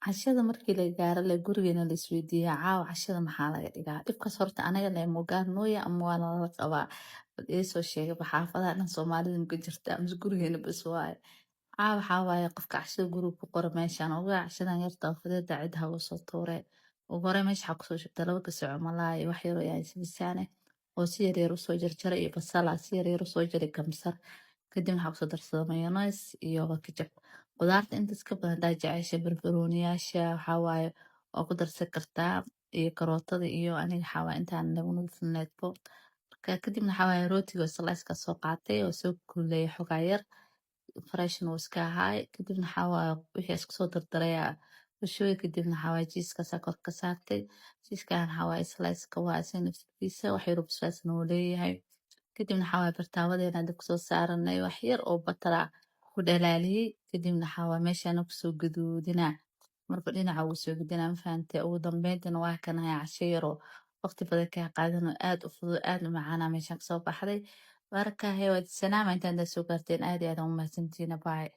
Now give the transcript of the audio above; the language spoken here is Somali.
Cashada markii la gaaro le gurigeena la isweydiiyaa caawa cashada maxaa laga dhigaa dhibkaas horta anaga le mogaanooya ama waa nala qabaa bal iisoo sheega xaafadaha dhan soomaalida ma ka jirta amase gurigeena bas waaye caawa waxaa waaye qofka cashada guriga ku qora meeshaan ogaa cashadan yarta fudeeda cid hagu soo tuure ugu hore meesha waxaa kusoo shubta laba gasaco malaa iyo wax yaroo yahay sibisaane oo si yaryar usoo jarjaray iyo basala si yaryar usoo jaray kamsar kadib waxaa kusoo darsada mayonees iyo kajab qudaarta intaas ka badan hadaa jecesha barbarooniyaasha waxaa waaye oo ku darsan kartaa iyo karootada iyo aniga waxaa waaye intaan nagu nadiifneedbo marka kadibna waxaa waaye rootiga oo sliceka soo qaatay oo soo kululeeyay xogaa yar freshna wuu iska ahaay kadibna waxaa waaye wixii isku soo dardarayaa bushooyi kadibna waxaa waaye jiiskaasaa kor ka saartay jiiskan waxaa waaye sliceka waa isaga naftirkiisa wax yar oo basbaasna wuu leeyahay kadibna waxaa waaye bartaawadeena dabka soo saaranay wax yar oo batara ku dhalaaliyey kadibna waxaa waaye meeshaana kusoo gaduudinaa marba dhinaca ugu soo gadinaa ma fahantay ugu dambeyntina waa kanaya casho yaroo waqti badan kaa qaadan oo aad u fudud aad u macaana meeshaan kasoo baxday baarakahay waad salaama intaan soo gaarteen aad iyo aad aan u mahadsantihiin bye